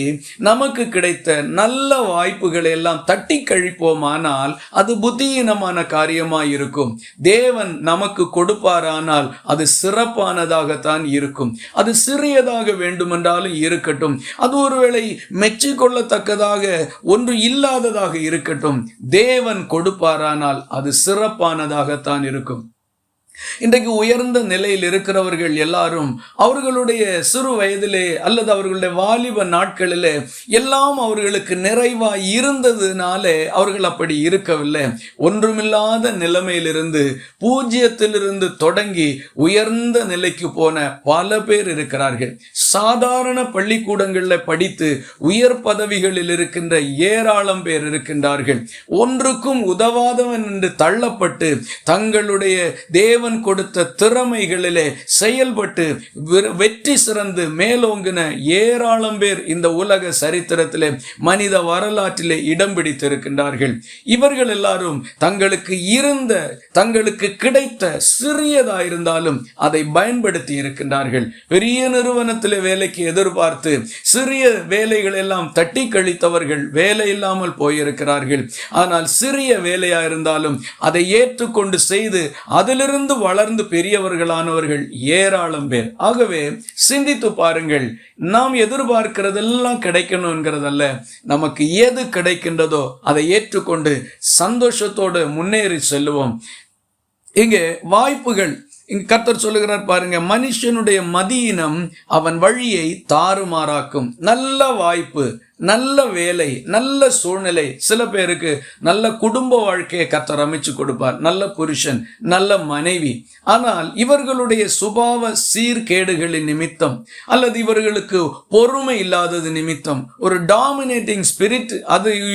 நமக்கு கிடைத்த நல்ல வாய்ப்புகளை எல்லாம் தட்டி கழிப்போமானால் அது புத்தியீனமான காரியமாய் இருக்கும். தேவன் நமக்கு கொடுப்பாரானால் அது சிறப்பானதாகத்தான் இருக்கும். அது சிறியதாக வேண்டுமென்றாலும் இருக்கட்டும், அது ஒருவேளை மெச்சிக்கொள்ளத்தக்கதாக ஒன்று இல்லாததாக இருக்கட்டும், தேவன் கொடுப்பாரானால் அது சிறப்பானதாகத்தான் இருக்கும். இன்றைக்கு உயர்ந்த நிலையில் இருக்கிறவர்கள் எல்லாரும் அவர்களுடைய சிறு வயதிலே அல்லது அவர்களுடைய வாலிப நாட்களிலே எல்லாம் அவர்களுக்கு நிறைவாய் இருந்ததுனாலே அவர்கள் அப்படி இருக்கவில்லை. ஒன்றுமில்லாத நிலைமையிலிருந்து, பூஜ்ஜியத்திலிருந்து தொடங்கி உயர்ந்த நிலைக்கு போன பல பேர் இருக்கிறார்கள். சாதாரண பள்ளிக்கூடங்களில் படித்து உயர் பதவிகளில் இருக்கின்ற ஏராளம் பேர் இருக்கின்றார்கள். ஒன்றுக்கும் உதவாதவன் என்று தள்ளப்பட்டு தங்களுடைய தேவன் கொடுத்த திறமைகளிலே செயல்பட்டு வெற்றி சிறந்து மேலோங்கின ஏராளம் பேர் இந்த உலக சரித்திரத்திலே, மனித வரலாற்றிலே இடம் பிடித்திருக்கின்றார்கள். இவர்கள் எல்லாரும் தங்களுக்கு கிடைத்த சிறியதாயிருந்தாலும் அதை பயன்படுத்தி இருக்கின்றார்கள். பெரிய நிறுவனத்திலே வேலைக்கு எதிர்பார்த்து சிறிய வேலைகள் எல்லாம் தட்டி கழித்தவர்கள் வேலை இல்லாமல் போயிருக்கிறார்கள். ஆனால் சிறிய வேலையாயிருந்தாலும் அதை ஏற்றுக்கொண்டு செய்து அதிலிருந்து வளர்ந்து பெரியவர்களானவர்கள் ஏராளம் பேர். ஆகவே சிந்தித்து பாருங்கள். நாம் எதிர்பார்க்கிறதெல்லாம் கிடைக்கணும் என்கிறதல்ல, நமக்கு எது கிடைக்கின்றதோ அதை ஏற்றுக்கொண்டு சந்தோஷத்தோடு முன்னேறி செல்லுவோம். இங்கே வாய்ப்புகள், இங்க கர்த்தர் சொல்லுகிறார் பாருங்க, மனுஷனுடைய மதியினம் அவன் வழியை தாறுமாறாக்கும். நல்ல வாய்ப்பு, நல்ல வேலை, நல்ல சூழ்நிலை, சில பேருக்கு நல்ல குடும்ப வாழ்க்கையை கர்த்தர் அமைச்சு கொடுப்பார், நல்ல புருஷன், நல்ல மனைவி. ஆனால் இவர்களுடைய சுபாவ சீர்கேடுகளின் நிமித்தம் அல்லது இவர்களுக்கு பொறுமை இல்லாதது நிமித்தம், ஒரு டாமினேட்டிங் ஸ்பிரிட்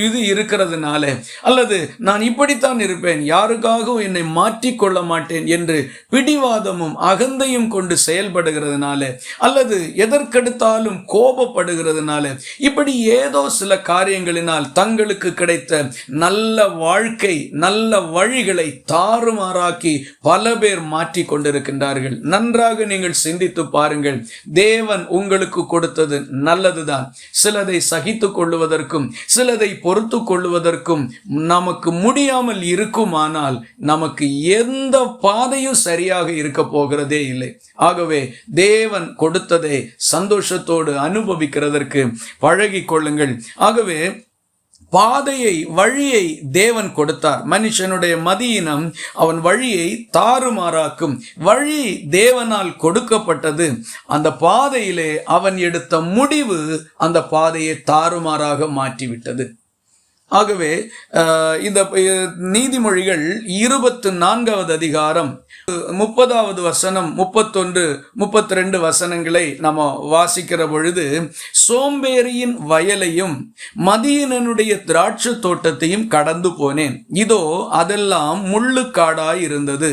இது இருக்கிறதுனால, அல்லது நான் இப்படித்தான் இருப்பேன், யாருக்காகவும் என்னை மாற்றிக்கொள்ள மாட்டேன் என்று பிடிவாதமும் அகந்தையும் கொண்டு செயல்படுகிறதுனால, அல்லது எதற்கெடுத்தாலும் கோபப்படுகிறதுனால, இப்படி ஏதோ சில காரியங்களினால் தங்களுக்கு கிடைத்த நல்ல வாழ்க்கை, நல்ல வழிகளை தாறுமாறாக்கி பல பேர் மாற்றிக் கொண்டிருக்கின்றார்கள். நன்றாக நீங்கள் சிந்தித்து பாருங்கள். தேவன் உங்களுக்கு கொடுத்தது நல்லதுதான். சிலதை சகித்துக் கொள்ளுவதற்கும் சிலதை பொறுத்து கொள்ளுவதற்கும் நமக்கு முடியாமல் இருக்குமானால் நமக்கு எந்த பாதையும் சரியாக இருக்க போகிறதே இல்லை. ஆகவே தேவன் கொடுத்ததை சந்தோஷத்தோடு அனுபவிக்கிறதற்கு பழகி கொள்ளுங்கள். ஆகவே பாதையை, வழியை தேவன் கொடுத்தார். மனுஷனுடைய மதியினம் அவன் வழியை தாறுமாறாக்கும். வழி தேவனால் கொடுக்கப்பட்டது. அந்த பாதையிலே அவன் எடுத்த முடிவு அந்த பாதையை தாறுமாறாக மாற்றிவிட்டது. ஆகவே இந்த நீதிமொழிகள் 24வது அதிகாரம் 30வது வசனம், 31, 32 வசனங்களை நம்ம வாசிக்கிற பொழுது, சோம்பேறியின் வயலையும் மதியீனனுடைய திராட்சை தோட்டத்தையும் கடந்து போனேன். இதோ அதெல்லாம் முள்ளுக்காடாய் இருந்தது.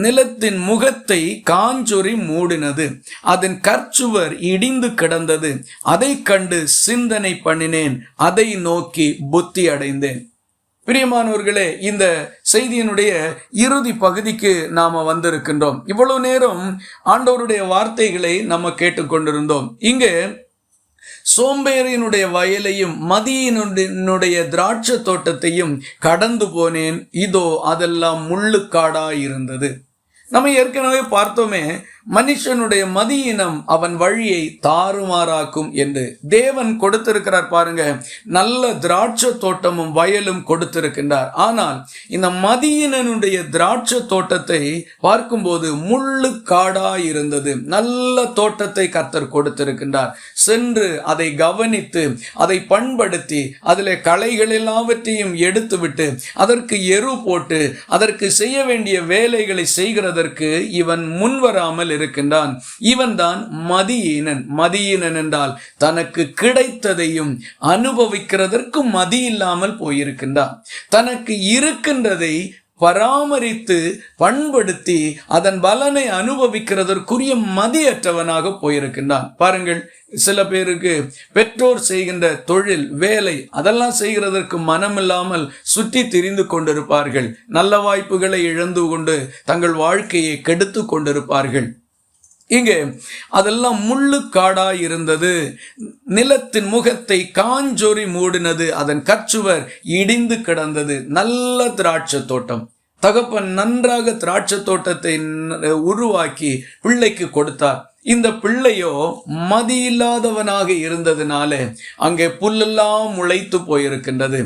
நிலத்தின் முகத்தை காஞ்சொறி மூடினது. அதன் கற்சுவர் இடிந்து கிடந்தது. அதை கண்டு சிந்தனை பண்ணினேன். அதை நோக்கி புத்தி அடைந்தேன். பிரியமானவர்களே, இந்த செய்தியினுடைய இறுதி பகுதிக்கு நாம வந்திருக்கின்றோம். இவ்வளவு நேரம் ஆண்டவருடைய வார்த்தைகளை நம்ம கேட்டுக்கொண்டிருந்தோம். இங்கே சோம்பேறியினுடைய வயலையும் மதியினுடைய திராட்சை தோட்டத்தையும் கடந்து போனேன். இதோ அதெல்லாம் முள்ளுக்காடாய் இருந்தது. நம்ம ஏற்கனவே பார்த்தோமே, மனுஷனுடைய மதியினம் அவன் வழியை தாறுமாறாக்கும் என்று தேவன் கொடுத்திருக்கிறார். பாருங்க, நல்ல திராட்சை தோட்டமும் வயலும் கொடுத்திருக்கின்றார். ஆனால் இந்த மதியினனுடைய திராட்சை தோட்டத்தை பார்க்கும்போது முள்ளு காடாய் இருந்தது. நல்ல தோட்டத்தை கர்த்தர் கொடுத்திருக்கின்றார். சென்று அதை கவனித்து, அதை பண்படுத்தி, அதில் களைகள் எல்லாவற்றையும் எடுத்துவிட்டு, அதற்கு எரு போட்டு, அதற்கு செய்ய வேண்டிய வேலைகளை செய்கிறதற்கு இவன் முன்வராமல் இருக்கின்றான். இவன் தான் மதியீனன். மதியீனன் என்றால் தனக்கு கிடைத்ததையும் அனுபவிக்கிறதற்கு மதி இல்லாமல் போயிருக்கின்றான். தனக்கு இருக்கின்றதை பராமரித்து பண்படுத்தி அதன் பலனை அனுபவிக்கிறதற்குரிய மதியற்றவனாக போயிருக்கின்றான். பாருங்கள், சில பேருக்கு பெற்றோர் செய்கின்ற தொழில், வேலை, அதெல்லாம் செய்கிறதற்கு மனமில்லாமல் சுற்றி திரிந்து கொண்டிருப்பார்கள். நல்ல வாய்ப்புகளை இழந்து கொண்டு தங்கள் வாழ்க்கையை கெடுத்து கொண்டிருப்பார்கள். இங்கே அதெல்லாம் முள்ளுக்காடாய் இருந்தது. நிலத்தின் முகத்தை காஞ்சொறி மூடினது. அதன் கற்சுவர் இடிந்து கிடந்தது. நல்ல திராட்சை தோட்டம். தகப்பன் நன்றாக திராட்சை தோட்டத்தை உருவாக்கி பிள்ளைக்கு கொடுத்தார். இந்த பிள்ளையோ மதியில்லாதவனாக இருந்ததுனால அங்கே புல்லெல்லாம் முளைத்து போயிருக்கின்றது.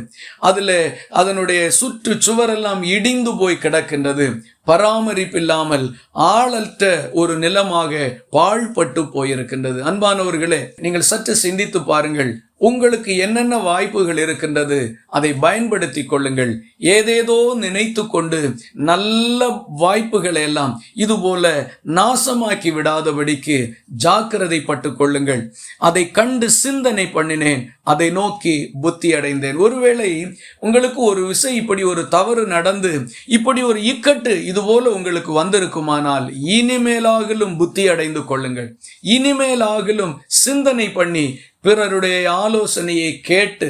அதில் அதனுடைய சுற்று சுவரெல்லாம் இடிந்து போய் கிடக்கின்றது. பராமரிப்பில்லாமல் ஆளற்ற ஒரு நிலமாக பாழ்பட்டு போயிருக்கின்றது. அன்பானவர்களே, நீங்கள் சற்று சிந்தித்து பாருங்கள். உங்களுக்கு என்னென்ன வாய்ப்புகள் இருக்கின்றது, அதை பயன்படுத்தி கொள்ளுங்கள். ஏதேதோ நினைத்து கொண்டு நல்ல வாய்ப்புகளை எல்லாம் இதுபோல நாசமாக்கி விடாதபடிக்கு ஜாக்கிரதை பட்டு கொள்ளுங்கள். அதை கண்டு சிந்தனை பண்ணினேன். அதை நோக்கி புத்தி அடைந்தேன். ஒருவேளை உங்களுக்கு ஒரு விஷயம், இப்படி ஒரு தவறு நடந்து, இப்படி ஒரு இக்கட்டு இதுபோல உங்களுக்கு வந்திருக்குமானால், இனிமேலாகிலும் புத்தி அடைந்து கொள்ளுங்கள். இனிமேலாகிலும் சிந்தனை பண்ணி பிறருடைய ஆலோசனையை கேட்டு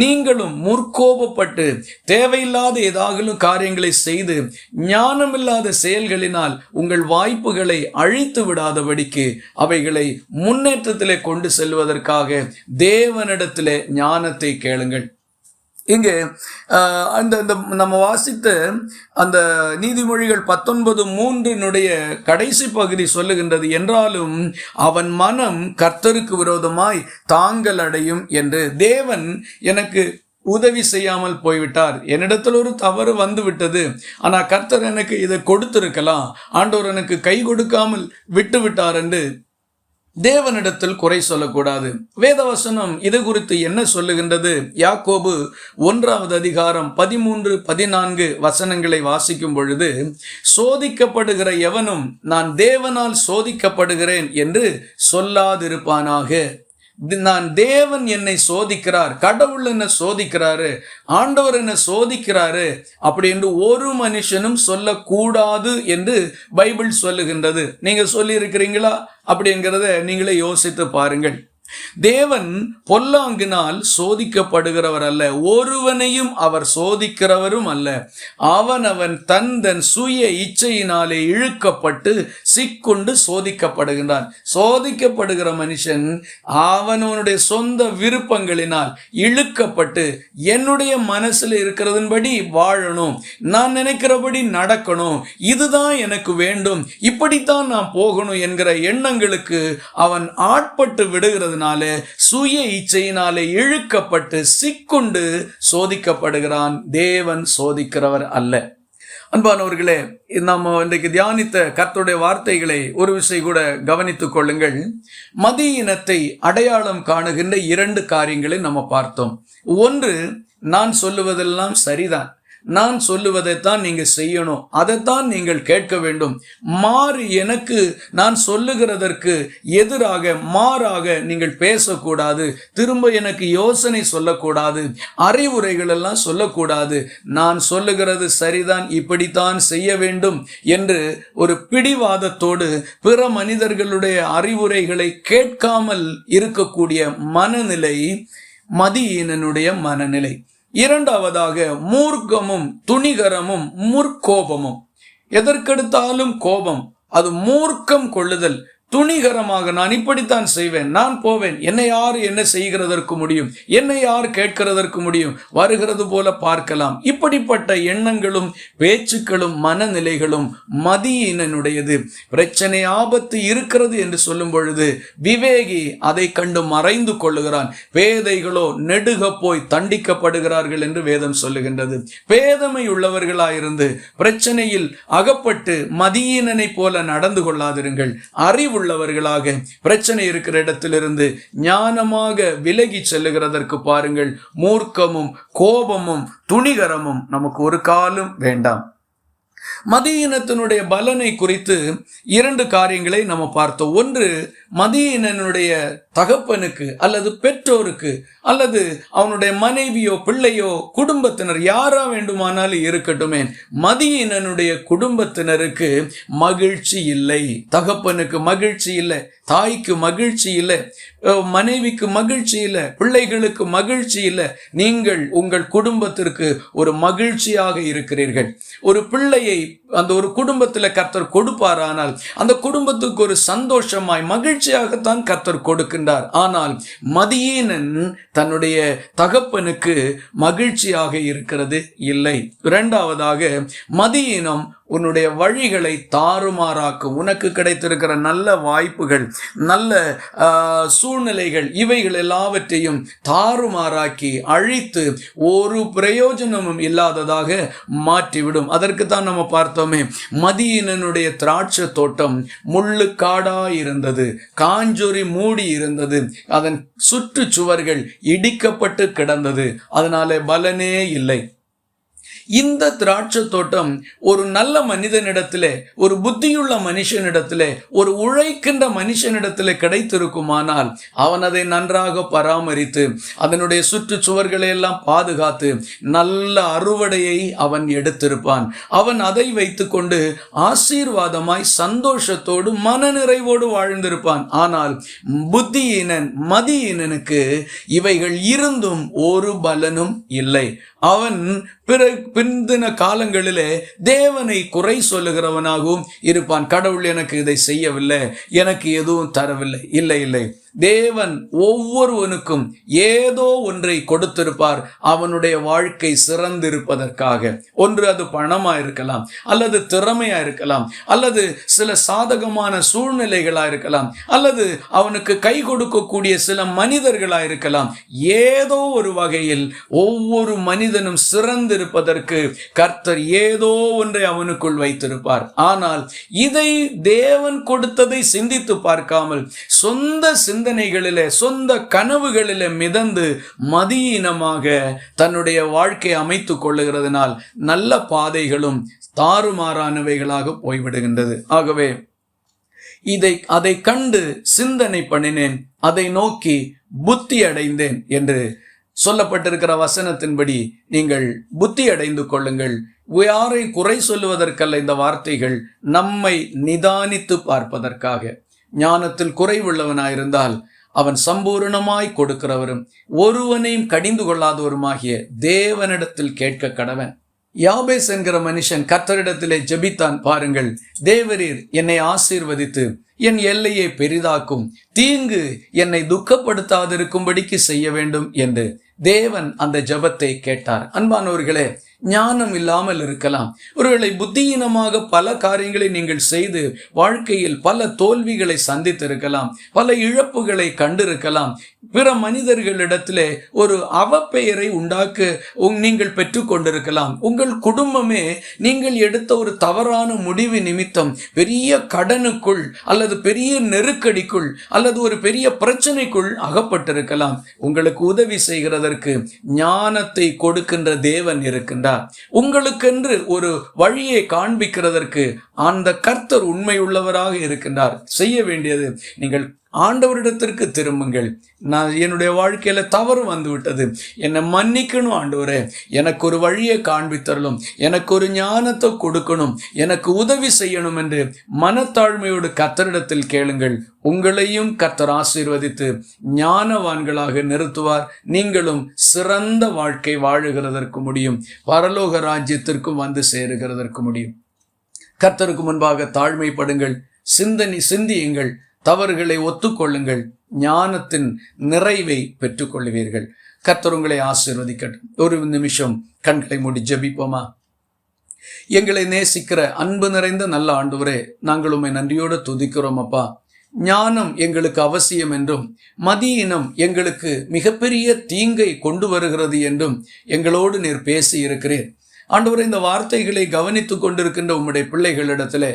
நீங்களும் முற்கோபப்பட்டு தேவையில்லாத ஏதாகலும் காரியங்களை செய்து ஞானமில்லாத செயல்களினால் உங்கள் வாய்ப்புகளை அழித்து விடாதபடிக்கு அவைகளை முன்னேற்றத்திலே கொண்டு செல்வதற்காக தேவனிடத்திலே ஞானத்தை கேளுங்கள். இங்கே அந்த நம்ம வாசித்த அந்த நீதிமொழிகள் 19:3 கடைசி பகுதி சொல்லுகின்றது, என்றாலும் அவன் மனம் கர்த்தருக்கு விரோதமாய் தாங்கள் அடையும் என்று. தேவன் எனக்கு உதவி செய்யாமல் போய்விட்டார். என்னிடத்தில் ஒரு தவறு வந்து விட்டது, ஆனால் கர்த்தர் எனக்கு இதை கொடுத்திருக்கலாம், ஆண்டவர் எனக்கு கை கொடுக்காமல் விட்டு விட்டார் என்று தேவனிடத்தில் குறை சொல்லக்கூடாது. வேதவசனம் இது குறித்து என்ன சொல்லுகின்றது? யாக்கோபு 1வது அதிகாரம் 13, 14 வசனங்களை வாசிக்கும் பொழுது, சோதிக்கப்படுகிற எவனும் நான் தேவனால் சோதிக்கப்படுகிறேன் என்று சொல்லாதிருப்பானாக. நான் தேவன் என்னை சோதிக்கிறார், கடவுள் என்ன சோதிக்கிறாரு, ஆண்டவர் என்ன சோதிக்கிறாரு அப்படி என்று ஒரு மனுஷனும் சொல்லக்கூடாது என்று பைபிள் சொல்லுகின்றது. நீங்க சொல்லி இருக்கிறீங்களா அப்படிங்கிறத நீங்களே யோசித்து பாருங்கள். தேவன் பொல்லாங்கினால் சோதிக்கப்படுகிறவர் அல்ல, ஒருவனையும் அவர் சோதிக்கிறவரும் அல்ல. அவன் தன் சுய இச்சையினாலே இழுக்கப்பட்டு சிக்குண்டு சோதிக்கப்படுகின்றான். சோதிக்கப்படுகிற மனுஷன் அவனுடைய சொந்த விருப்பங்களினால் இழுக்கப்பட்டு, என்னுடைய மனசில் இருக்கிறதன்படி வாழணும், நான் நினைக்கிறபடி நடக்கணும், இதுதான் எனக்கு வேண்டும், இப்படித்தான் நான் போகணும் என்கிற எண்ணங்களுக்கு அவன் ஆட்பட்டு விடுகிறதுனால பாவத்தினாலே சுய இச்சையினாலே இழுக்கப்பட்டு சிக்குண்டு சோதிக்கப்படுகிறான். தேவன் சோதிக்கிறவர் அல்ல. அன்பானவர்களே, நாம் இன்றைக்கு தியானித்த கர்த்தருடைய வார்த்தைகளை ஒரு விஷயம் கூட கவனித்துக் கொள்ளுங்கள். மதியினத்தை அடையாளம் காணுகின்ற 2 காரியங்களை நம்ம பார்த்தோம். ஒன்று, நான் சொல்லுவதெல்லாம் சரிதான், நான் சொல்லுவதைத்தான் நீங்க செய்யணும், அதைத்தான் நீங்கள் கேட்க வேண்டும். மாறு எனக்கு நான் சொல்லுகிறதற்கு எதிராக மாறாக நீங்கள் பேசக்கூடாது, திரும்ப எனக்கு யோசனை சொல்லக்கூடாது, அறிவுரைகள் எல்லாம் சொல்லக்கூடாது. நான் சொல்லுகிறது சரிதான், இப்படித்தான் செய்ய வேண்டும் என்று ஒரு பிடிவாதத்தோடு பிற மனிதர்களுடைய அறிவுரைகளை கேட்காமல் இருக்கக்கூடிய மனநிலை மதியீனனுடைய மனநிலை. இரண்டாவதாக, மூர்க்கமும் துணிகரமும் முற்கோபமும். எதற்கெடுத்தாலும் கோபம், அது மூர்க்கம் கொள்ளுதல். துணிகரமாக நான் இப்படித்தான் செய்வேன், நான் போவேன், என்னை யார் என்ன செய்கிறதற்கு முடியும், என்னை யார் கேட்கிறதற்கு முடியும், வருகிறது போல பார்க்கலாம். இப்படிப்பட்ட எண்ணங்களும் பேச்சுக்களும் மனநிலைகளும் மதியினனுடையது. பிரச்சனை ஆபத்து இருக்கிறது என்று சொல்லும் பொழுது விவேகி அதை கண்டு மறைந்து கொள்ளுகிறான். பேதைகளோ நெடுக போய் தண்டிக்கப்படுகிறார்கள் என்று வேதம் சொல்லுகின்றது. பேதமை உள்ளவர்களாயிருந்து பிரச்சனையில் அகப்பட்டு மதியினனை போல நடந்து கொள்ளாதிருங்கள். உள்ளவர்களாக பிரச்சனை இருக்கிற இடத்திலிருந்து ஞானமாக விலகி செல்லுகிறதற்கு பாருங்கள். மூர்க்கமும் கோபமும் துணிகரமும் நமக்கு ஒரு காலம் வேண்டாம். மதியினத்தினுடைய பலனை குறித்து 2 காரியங்களை நம்ம பார்த்தோம். ஒன்று, மதியினனுடைய தகப்பனுக்கு அல்லது பெற்றோருக்கு அல்லது அவனுடைய மனைவியோ பிள்ளையோ குடும்பத்தினர் யாரா வேண்டுமானாலும் இருக்கட்டுமே, மதியினனுடைய குடும்பத்தினருக்கு மகிழ்ச்சி இல்லை. தகப்பனுக்கு மகிழ்ச்சி இல்லை, தாய்க்கு மகிழ்ச்சி இல்லை, மனைவிக்கு மகிழ்ச்சி இல்லை, பிள்ளைகளுக்கு மகிழ்ச்சி இல்லை. நீங்கள் உங்கள் குடும்பத்திற்கு ஒரு மகிழ்ச்சியாக இருக்கிறீர்கள். ஒரு பிள்ளையை அந்த ஒரு குடும்பத்தில் கர்த்தர் கொடுப்பாரானால் அந்த குடும்பத்துக்கு ஒரு சந்தோஷமாய் மகிழ்ச்சியாகத்தான் கர்த்தர் கொடுக்கின்றார். ஆனால் மதியீனன் தன்னுடைய தகப்பனுக்கு மகிழ்ச்சியாக இருக்கிறது இல்லை. இரண்டாவதாக, மதியீனம் உன்னுடைய வழிகளை தாறுமாறாக்கும். உனக்கு கிடைத்திருக்கிற நல்ல வாய்ப்புகள், நல்ல சூழ்நிலைகள், இவைகள் எல்லாவற்றையும் தாறுமாறாக்கி அழித்து ஒரு பிரயோஜனமும் இல்லாததாக மாற்றிவிடும். அதற்கு தான் நம்ம பார்த்தோமே, மதியினனுடைய திராட்சை தோட்டம் முள்ளு காடா இருந்தது, காஞ்சொறி மூடி இருந்தது, அதன் சுற்றுச்சுவர்கள் இடிக்கப்பட்டு கிடந்தது, அதனால பலனே இல்லை. இந்த திராட்சை தோட்டம் ஒரு நல்ல மனிதனிடத்திலே, ஒரு புத்தியுள்ள மனுஷனிடத்திலே, ஒரு உழைக்கின்ற மனுஷனிடத்திலே கிடைத்திருக்குமானால் அவன் அதை நன்றாக பராமரித்து அதனுடைய சுற்றுச்சுவர்களை எல்லாம் பாதுகாத்து நல்ல அறுவடையை அவன் எடுத்திருப்பான். அவன் அதை வைத்து கொண்டு ஆசீர்வாதமாய் சந்தோஷத்தோடு மனநிறைவோடு வாழ்ந்திருப்பான். ஆனால் புத்தியினன் மதியினனுக்கு இவைகள் இருந்தும் ஒரு பலனும் இல்லை. அவன் பிந்தின காலங்களிலே தேவனை குறை சொல்லுகிறவனாகவும் இருப்பான். கடவுள் எனக்கு இதை செய்யவில்லை, எனக்கு எதுவும் தரவில்லை. இல்லை இல்லை, தேவன் ஒவ்வொருவனுக்கும் ஏதோ ஒன்றை கொடுத்திருப்பார் அவனுடைய வாழ்க்கை சிறந்திருப்பதற்காக. ஒன்று அது பணமா இருக்கலாம், அல்லது திறமையா இருக்கலாம், அல்லது சில சாதகமான சூழ்நிலைகளா இருக்கலாம், அல்லது அவனுக்கு கை கொடுக்கக்கூடிய சில மனிதர்களா இருக்கலாம். ஏதோ ஒரு வகையில் ஒவ்வொரு மனிதனும் சிறந்திருப்பதற்கு கர்த்தர் ஏதோ ஒன்றை அவனுக்குள் வைத்திருப்பார். ஆனால் இதை தேவன் கொடுத்ததை சிந்தித்து பார்க்காமல் சொந்த சிந்தனைகளிலே, சொந்த கனவுகளிலே மிதந்து மதியீனமாக தன்னுடைய வாழ்க்கையை அமைத்துக் கொள்ளுகிறதுனால் நல்ல பாதைகளும் தாறுமாறானவைகளாக போய்விடுகின்றது. ஆகவே அதை கண்டு சிந்தனை பண்ணினேன், அதை நோக்கி புத்தி அடைந்தேன் என்று சொல்லப்பட்டிருக்கிற வசனத்தின்படி நீங்கள் புத்தி அடைந்து கொள்ளுங்கள். யாரை குறை சொல்லுவதற்கல்ல இந்த வார்த்தைகள், நம்மை நிதானித்து பார்ப்பதற்காக. ஞானத்தில் குறைவுள்ளவனாயிருந்தால் அவன் சம்பூர்ணமாய் கொடுக்கிறவரும் ஒருவனையும் கடிந்து கொள்ளாதவருமாகிய தேவனிடத்தில் கேட்க கடவன். யாபேஸ் என்கிற மனுஷன் கர்த்தரிடத்திலே ஜெபித்தான். பாருங்கள், தேவரீர் என்னை ஆசீர்வதித்து என் எல்லையை பெரிதாக்கும், தீங்கு என்னை துக்கப்படுத்தாதிருக்கும்படிக்கு செய்ய வேண்டும் என்று தேவன் அந்த ஜெபத்தை கேட்டார். அன்பானவர்களே, ஞானம் இல்லாமல் இருக்கலாம். ஒருவேளை புத்தியீனமாக பல காரியங்களை நீங்கள் செய்து வாழ்க்கையில் பல தோல்விகளை சந்தித்திருக்கலாம், பல இழப்புகளை கண்டிருக்கலாம். பிற மனிதர்களிடத்திலே ஒரு அவப்பெயரை உண்டாக்க நீங்கள் பெற்றுக்கொண்டிருக்கலாம். உங்கள் குடும்பமே நீங்கள் எடுத்த ஒரு தவறான முடிவு நிமித்தம் பெரிய கடனுக்குள் அல்லது பெரிய நெருக்கடிக்குள் அல்லது ஒரு பெரிய பிரச்சனைக்குள் அகப்பட்டிருக்கலாம். உங்களுக்கு உதவி செய்கிறதற்கு ஞானத்தை கொடுக்கின்ற தேவன் இருக்கின்றார். உங்களுக்கென்று ஒரு வழியை காண்பிக்கிறதற்கு அந்த கர்த்தர் உண்மையுள்ளவராக இருக்கின்றார். செய்ய வேண்டியது, நீங்கள் ஆண்டவரிடத்திற்கு திரும்புங்கள். நான் என்னுடைய வாழ்க்கையில தவறு வந்து விட்டது, என்னை மன்னிக்கணும் ஆண்டவரே, எனக்கு ஒரு வழியை காண்பித்தரலும், எனக்கு ஒரு ஞானத்தை கொடுக்கணும், எனக்கு உதவி செய்யணும் என்று மனத்தாழ்மையோடு கர்த்தரிடத்தில் கேளுங்கள். உங்களையும் கர்த்தர் ஆசீர்வதித்து ஞானவான்களாக நிறுத்துவார். நீங்களும் சிறந்த வாழ்க்கை வாழுகிறதற்கு முடியும், பரலோக ராஜ்யத்திற்கும் வந்து சேருகிறதற்கு முடியும். கர்த்தருக்கு முன்பாக தாழ்மைப்படுங்கள், சிந்தியுங்கள், தவறுகளை ஒத்துக்கொள்ளுங்கள், ஞானத்தின் நிறைவை பெற்றுக்கொள்வீர்கள். கர்த்தர் உங்களை ஆசீர்வதிக்கட்டும். ஒரு நிமிஷம் கண்களை மூடி ஜெபிப்போமா? எங்களை நேசிக்கிற அன்பு நிறைந்த நல்ல ஆண்டவரே, நாங்கள் உம்மை நன்றியோடு துதிக்கிறோம் அப்பா. ஞானம் எங்களுக்கு அவசியம் என்றும் மதியினம் எங்களுக்கு மிகப்பெரிய தீங்கை கொண்டு வருகிறது என்றும் எங்களோடு நீர் பேசி இருக்கிறீர். ஆண்டவரே, இந்த வார்த்தைகளை கவனித்துக் கொண்டிருக்கின்ற உம்முடைய பிள்ளைகளிடத்திலே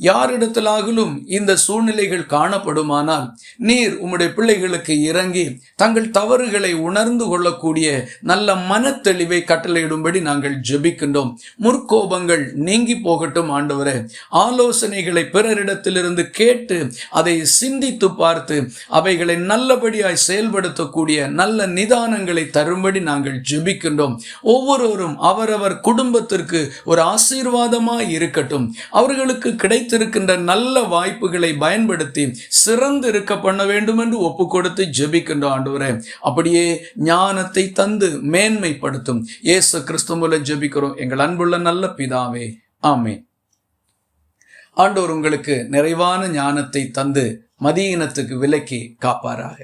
யாரிடத்திலாகலும் இந்த சூழ்நிலைகள் காணப்படுமானால் நீர் உம்முடைய பிள்ளைகளுக்கு இறங்கி தங்கள் தவறுகளை உணர்ந்து கொள்ளக்கூடிய நல்ல மனத்தெளிவை கட்டளையிடும்படி நாங்கள் ஜெபிக்கின்றோம். முற்கோபங்கள் நீங்கி போகட்டும் ஆண்டவரே. ஆலோசனைகளை பிறரிடத்திலிருந்து கேட்டு அதை சிந்தித்து பார்த்து அவைகளை நல்லபடியாய் செயல்படுத்தக்கூடிய நல்ல நிதானங்களை தரும்படி நாங்கள் ஜெபிக்கின்றோம். ஒவ்வொருவரும் அவரவர் குடும்பத்திற்கு ஒரு ஆசீர்வாதமாய் இருக்கட்டும். அவர்களுக்கு கிடைத்திருக்கின்ற நல்ல வாய்ப்புகளை பயன்படுத்தி சிறந்து இருக்க பண்ண வேண்டும் என்று ஒப்பு கொடுத்து ஜெபிக்கின்றோம் ஆண்டவரே. அப்படியே ஞானத்தை தந்து மேன்மைப்படுத்தும் இயேசு கிறிஸ்து மூலம் ஜெபிக்கிறோம் எங்கள் அன்புள்ள நல்ல பிதாவே, ஆமென். ஆண்டவர் உங்களுக்கு நிறைவான ஞானத்தை தந்து மதியினத்துக்கு விலக்கி காப்பாராக.